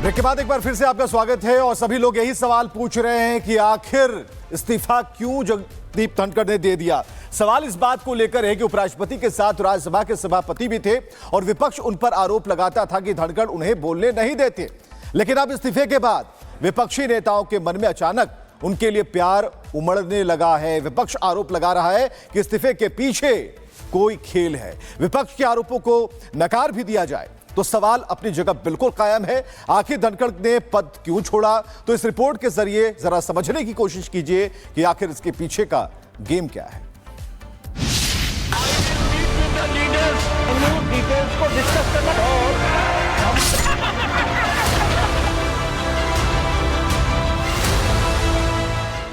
Break के बाद एक बार फिर से आपका स्वागत है और सभी लोग यही सवाल पूछ रहे हैं कि आखिर इस्तीफा क्यों जगदीप धनखड़ ने दे दिया। सवाल इस बात को लेकर है कि उपराष्ट्रपति के साथ राज्यसभा के सभापति भी थे और विपक्ष उन पर आरोप लगाता था कि धनखड़ उन्हें बोलने नहीं देते। लेकिन अब इस्तीफे के बाद विपक्षी नेताओं के मन में अचानक उनके लिए प्यार उमड़ने लगा है। विपक्ष आरोप लगा रहा है कि इस्तीफे के पीछे कोई खेल है। विपक्ष के आरोपों को नकार भी दिया जाए तो सवाल अपनी जगह बिल्कुल कायम है। आखिर धनखड़ ने पद क्यों छोड़ा? तो इस रिपोर्ट के जरिए जरा समझने की कोशिश कीजिए कि आखिर इसके पीछे का गेम क्या है।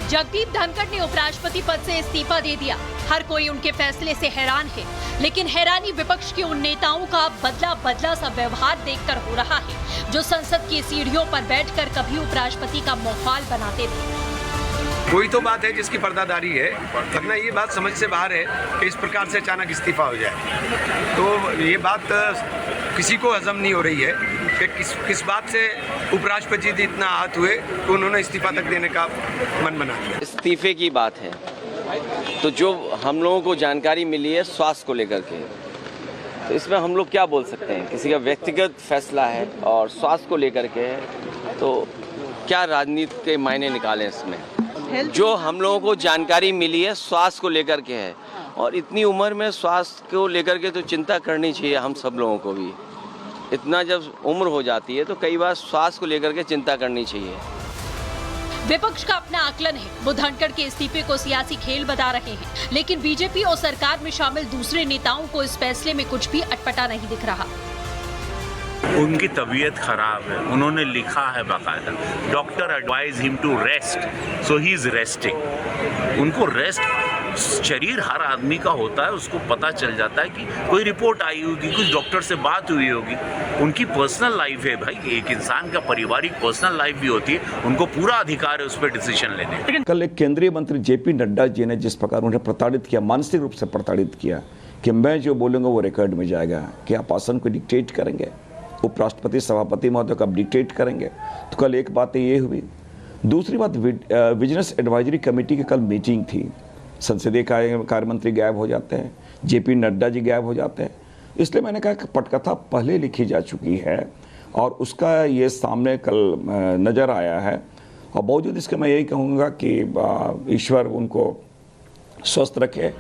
जगदीप धनखड़ ने उपराष्ट्रपति पद से इस्तीफा दे दिया। हर कोई उनके फैसले से हैरान है, लेकिन हैरानी विपक्ष के उन नेताओं का बदला सा व्यवहार देखकर हो रहा है जो संसद की सीढ़ियों पर बैठकर कभी उपराष्ट्रपति का माहौल बनाते थे। कोई तो बात है जिसकी पर्दादारी है, वरना ये बात समझ से बाहर है कि इस प्रकार से अचानक इस्तीफा हो जाए। तो ये बात किसी को हजम नहीं हो रही है कि किस बात से उपराष्ट्रपति जी इतना आहत हुए कि उन्होंने इस्तीफा तक देने का मन बना लिया। इस्तीफे की बात है तो जो हम लोगों को जानकारी मिली है स्वास्थ्य को लेकर के, तो इसमें हम लोग क्या बोल सकते हैं? किसी का व्यक्तिगत फैसला है और स्वास्थ्य को लेकर के है, तो क्या राजनीति के मायने निकालें इसमें? जो हम लोगों को जानकारी मिली है स्वास्थ्य को लेकर के है, और इतनी उम्र में स्वास्थ्य को लेकर के तो चिंता करनी चाहिए हम सब लोगों को भी। इतना जब उम्र हो जाती है तो कई बार स्वास्थ्य को लेकर के चिंता करनी चाहिए। विपक्ष का अपना आकलन है, वो धनखड़ के इस्तीफे को सियासी खेल बता रहे हैं, लेकिन बीजेपी और सरकार में शामिल दूसरे नेताओं को इस फैसले में कुछ भी अटपटा नहीं दिख रहा। उनकी तबीयत खराब है, उन्होंने लिखा है बाकायदा, doctor advise him to rest, so he is resting. उनको रेस्ट, शरीर हर आदमी का होता है, उसको पता चल जाता है कि कोई रिपोर्ट आई होगी, कुछ डॉक्टर से बात हुई होगी। उनकी पर्सनल लाइफ है भाई, एक इंसान का पारिवारिक पर्सनल लाइफ भी होती है, उनको पूरा अधिकार है उस पर डिसीजन लेने का। कल एक केंद्रीय मंत्री जेपी नड्डा जी ने जिस प्रकार उन्हें प्रताड़ित किया, मानसिक रूप से प्रताड़ित किया कि मैं जो बोलूँगा वो रिकॉर्ड में जाएगा, कि आप आसन को डिक्टेट करेंगे, उपराष्ट्रपति सभापति महोदय को आप डिक्टेट करेंगे। तो कल एक बात ये हुई। दूसरी बात, विजिलेंस एडवाइजरी कमेटी की कल मीटिंग थी। संसदीय कार्य मंत्री गायब हो जाते हैं, जेपी नड्डा जी गायब हो जाते हैं। इसलिए मैंने कहा कि पटकथा पहले लिखी जा चुकी है और उसका ये सामने कल नज़र आया है। और बावजूद इसके मैं यही कहूँगा कि ईश्वर उनको स्वस्थ रखे।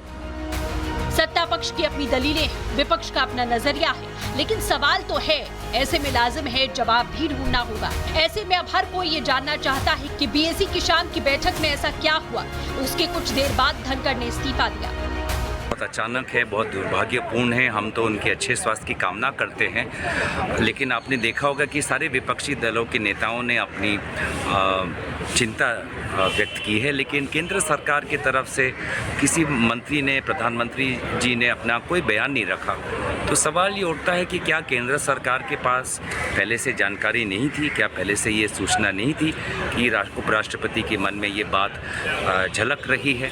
सत्ता पक्ष की अपनी दलीलें, विपक्ष का अपना नजरिया है, लेकिन सवाल तो है। ऐसे में लाजिम है जवाब भी ढूंढना होगा। ऐसे में अब हर कोई ये जानना चाहता है कि बीएसी की शाम की बैठक में ऐसा क्या हुआ। उसके कुछ देर बाद धनखड़ ने इस्तीफा दिया। बहुत अचानक है, बहुत दुर्भाग्यपूर्ण है। हम तो उनके अच्छे स्वास्थ्य की कामना करते हैं, लेकिन आपने देखा होगा कि सारे विपक्षी दलों के नेताओं ने अपनी चिंता व्यक्त की है, लेकिन केंद्र सरकार की तरफ से किसी मंत्री ने, प्रधानमंत्री जी ने अपना कोई बयान नहीं रखा। तो सवाल ये उठता है कि क्या केंद्र सरकार के पास पहले से जानकारी नहीं थी? क्या पहले से ये सूचना नहीं थी कि उपराष्ट्रपति के मन में ये बात झलक रही है?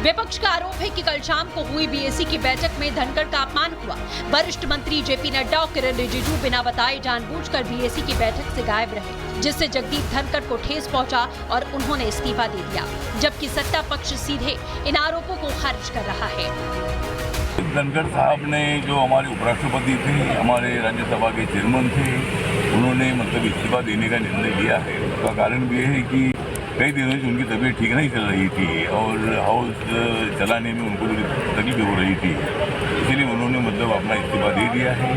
विपक्ष का आरोप है कि कल शाम को हुई बीएसी की बैठक में धनखड़ का अपमान हुआ। वरिष्ठ मंत्री जेपी नड्डा और किरण रिजिजू बिना बताए जानबूझकर बीएसी की बैठक से गायब रहे, जिससे जगदीप धनखड़ को ठेस पहुंचा और उन्होंने इस्तीफा दे दिया, जबकि सत्ता पक्ष सीधे इन आरोपों को खारिज कर रहा है। धनखड़ साहब ने, जो हमारे उपराष्ट्रपति थे, हमारे राज्यसभा के चेयरमैन थे, उन्होंने मतलब इस्तीफा देने का निर्णय लिया है। उसका कारण भी है कि कई दिनों से उनकी तबीयत ठीक नहीं चल रही थी और हाउस चलाने में उनको तकलीफ हो रही थी, इसलिए उन्होंने मतलब अपना इस्तीफा दे दिया है।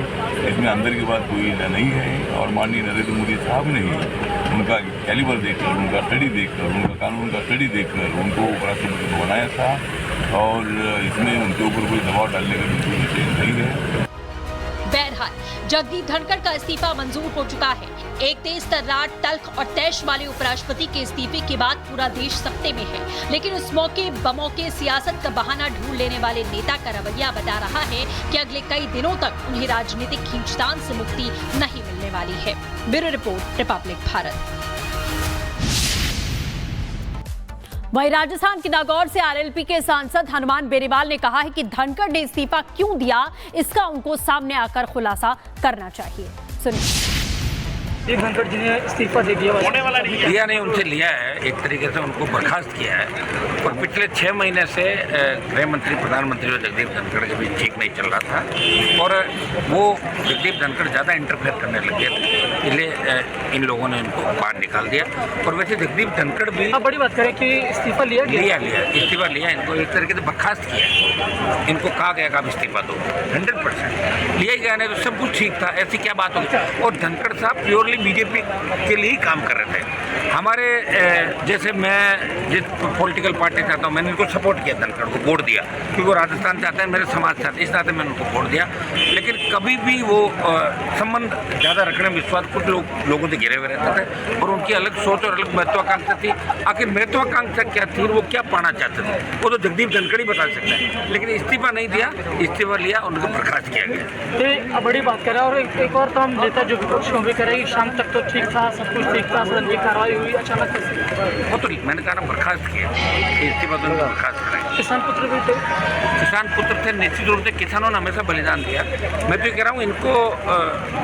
इसमें अंदर की बात कोई नहीं है। और माननीय नरेंद्र मोदी साहब ने उनका कैलिबर देखकर, उनका स्टडी देखकर, उनका कानून का स्टडी देखकर उनको उपराष्ट्रपति को बनाया था और इसमें उनके ऊपर कोई दबाव डालने का बिल्कुल विषय नहीं है। बहरहाल जगदीप धनखड़ का इस्तीफा मंजूर हो चुका है। एक तेज तर्रार, तल्ख और तैश वाले उपराष्ट्रपति के इस्तीफे के बाद पूरा देश सख्ते में है, लेकिन उस मौके बमौके सियासत का बहाना ढूंढ लेने वाले नेता का रवैया बता रहा है कि अगले कई दिनों तक उन्हें राजनीतिक खींचतान से मुक्ति नहीं मिलने वाली है। Bureau report, Republic Bharat. वहीं राजस्थान के नागौर से आरएलपी के सांसद हनुमान बेनीवाल ने कहा है कि धनखड़ ने इस्तीफा क्यों दिया, इसका उनको सामने आकर खुलासा करना चाहिए। सुनिए। जगदीप धनखड़ जी ने इस्तीफा दे दिया। दिया नहीं, उनसे लिया है, एक तरीके से उनको बर्खास्त किया है। और पिछले 6 महीने से गृह मंत्री प्रधानमंत्री और जगदीप धनखड़ के बीच ठीक नहीं चल रहा था और वो जगदीप धनखड़ ज़्यादा इंटरफेयर करने लगे थे, इसलिए इन लोगों ने इनको बाहर निकाल दिया। और वैसे जगदीप धनखड़ भी बड़ी बात करें कि इस्तीफा लिया इस्तीफा लिया, इनको एक तरीके से बर्खास्त किया। इनको कहा गया कि आप इस्तीफा दो, 100% लिया ही गया, नहीं तो सब कुछ ठीक था, ऐसी क्या बात होगी। और धनखड़ साहब प्योरली बीजेपी के लिए ही काम कर रहे थे। हमारे जैसे मैं जिस पॉलिटिकल पार्टी चाहता हूँ, मैंने इनको सपोर्ट किया, धनखड़ को वोट दिया, क्योंकि वो राजस्थान चाहते हैं, मेरे समाज चाहते हैं, इस नाते मैंने उनको वोट दिया। लेकिन कभी भी वो संबंध ज़्यादा रखने में विश्वास कुछ लोगों से घिरे हुए रहते थे और उनकी अलग सोच और अलग महत्वाकांक्षा थी। आखिर महत्वाकांक्षा क्या थी, वो क्या पाना चाहते थे, वो तो जगदीप धनखड़ ही बता सकते हैं। लेकिन इस्तीफा नहीं दिया, इस्तीफा लिया, उनको बर्खास्त किया गया। बड़ी बात कर रहा है। और एक और तो हम नेता जो विपक्ष में भी करेगी, शाम तक तो ठीक था, सब कुछ ठीक था, सदन की कार्रवाई हुई, अचानक वो तो मैंने कहा ना बर्खास्त किया, इस्तीफा तो बर्खास्त करेंगे। किसान पुत्र भी थे, किसान पुत्र थे, निश्चित रूप से किसानों ने हमेशा बलिदान किया। मैं तो ये कह रहा हूँ इनको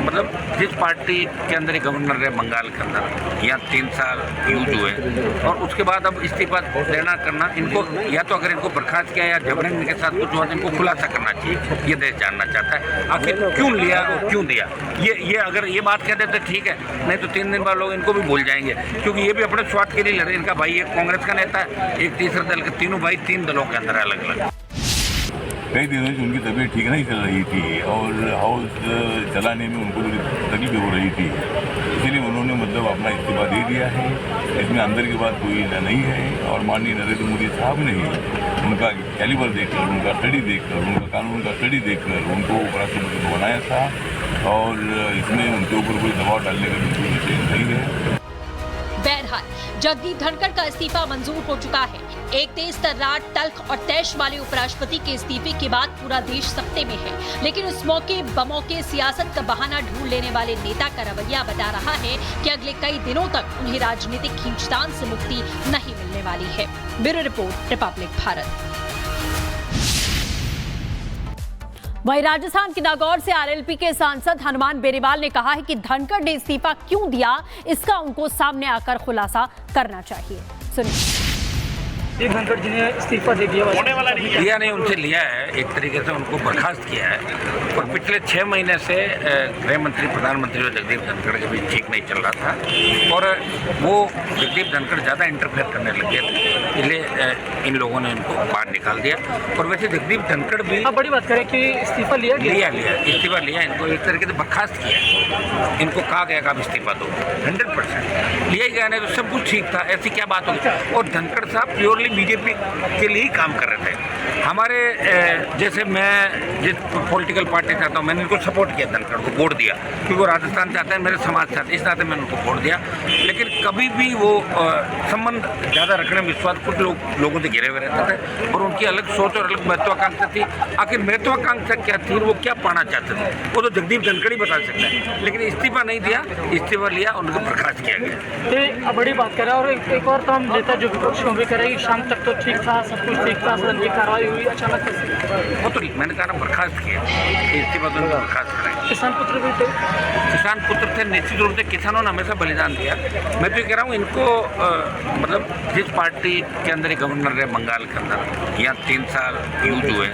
मतलब जिस पार्टी के अंदर ही गवर्नर रहे बंगाल के अंदर, यहाँ 3 साल यूज हुए और उसके बाद अब इस्तीफा देना करना, इनको या तो अगर इनको बर्खास्त किया या जबरन इनके साथ कुछ हुआ, इनको खुलासा करना चाहिए। ये देश जानना चाहता है आखिर क्यों लिया और क्यों दिया। ये अगर ये बात कह देते ठीक है, नहीं तो 3 दिन बाद लोग इनको भी भूल जाएंगे, क्योंकि ये भी अपने स्वार्थ के लिए लड़े। इनका भाई एक कांग्रेस का नेता है, एक तीसरे दल के, तीनों भाई 3 दलों के अंदर अलग अलग। कई दिनों से उनकी तबीयत ठीक नहीं चल रही थी और हाउस चलाने में उनको तकलीफ हो रही थी, इसलिए उन्होंने मतलब अपना इस्तीफा दे दिया है। इसमें अंदर की बात कोई नहीं है। और माननीय नरेंद्र मोदी साहब ने ही उनका कैलिबर देखकर, उनका स्टडी देखकर, उनका कानून का स्टडी देखकर उनको उपराष्ट्रपति को बनाया था और इसमें उनके ऊपर कोई दबाव डालने का बिल्कुल विषय नहीं है। बहरहाल जगदीप धनखड़ का इस्तीफा मंजूर हो चुका है। एक तेज तर्रार, तल्ख और तैश वाले उपराष्ट्रपति के इस्तीफे के बाद पूरा देश सख्ते में है, लेकिन उस मौके बमौके सियासत का बहाना ढूंढ लेने वाले नेता का रवैया बता रहा है कि अगले कई दिनों तक उन्हें राजनीतिक खींचतान से मुक्ति नहीं मिलने वाली है। Bureau report, Republic Bharat. वहीं राजस्थान के नागौर से आरएलपी के सांसद हनुमान बेनीवाल ने कहा है कि धनखड़ ने इस्तीफा क्यों दिया, इसका उनको सामने आकर खुलासा करना चाहिए। सुनिए। धनखड़ जी ने इस्तीफा दे दिया। नहीं, उनसे लिया है, एक तरीके से उनको बर्खास्त किया है। और पिछले 6 महीने से गृह मंत्री प्रधानमंत्री और जगदीप धनखड़ के बीच ठीक नहीं चल रहा था और वो जगदीप धनखड़ ज़्यादा इंटरफेयर करने लगे थे, इसलिए इन लोगों ने इनको बाहर निकाल दिया। और वैसे जगदीप धनखड़ भी बड़ी बात करें कि इस्तीफा लिया, इस्तीफा लिया, इनको एक तरीके से बर्खास्त किया। इनको कहा गया कि आप इस्तीफा दो, 100% लिया ही गया, नहीं तो सब कुछ ठीक था, ऐसी क्या बात होगी। और धनखड़ साहब प्योरली बीजेपी के लिए ही काम कर रहे थे। हमारे जैसे मैं जिस पॉलिटिकल पार्टी चाहता हूँ, मैंने इनको सपोर्ट किया, धनखड़ को वोट दिया, क्योंकि वो राजस्थान चाहते हैं, मेरे समाज चाहते हैं, इस नाते मैंने उनको वोट दिया। लेकिन कभी भी वो संबंध ज़्यादा रखने में विश्वास कुछ लोगों से घिरे हुए रहते थे और उनकी अलग सोच और अलग महत्वाकांक्षा थी। आखिर महत्वाकांक्षा क्या थी, वो क्या पाना चाहते थे, वो तो जगदीप धनखड़ ही बता सकते हैं। लेकिन इस्तीफा नहीं दिया, इस्तीफा लिया, उनको बर्खास्त किया गया। बड़ी बात कर रहा है। और एक और तो हम नेता जो विपक्ष में भी करेगी, शाम तक तो ठीक था, सब कुछ ठीक था, सदन की कार्रवाई हुई, अचानक वो तो मैंने कहा ना बर्खास्त किया, इस्तीफा तो बर्खास्त करेंगे। किसान पुत्र भी थे, किसान पुत्र थे, निश्चित रूप से किसानों ने हमेशा बलिदान किया। मैं तो ये कह रहा हूँ इनको मतलब जिस पार्टी के अंदर ही गवर्नर रहे बंगाल के अंदर, यहाँ 3 साल यूज हुए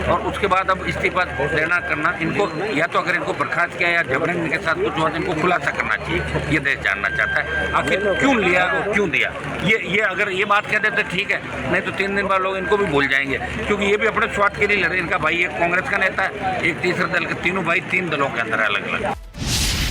और उसके बाद अब इस्तीफा देना करना, इनको या तो अगर इनको बर्खास्त किया या जबरन इनके साथ कुछ हुआ, इनको खुलासा करना चाहिए। ये देश जानना चाहता है आखिर क्यों लिया और क्यों दिया। ये अगर ये बात कह देते ठीक है, नहीं तो 3 दिन बाद लोग इनको भी भूल जाएंगे, क्योंकि ये भी अपने स्वार्थ के लिए लड़े। इनका भाई एक कांग्रेस का नेता है, एक तीसरे दल के, तीनों भाई 3 दलों के अंदर अलग अलग।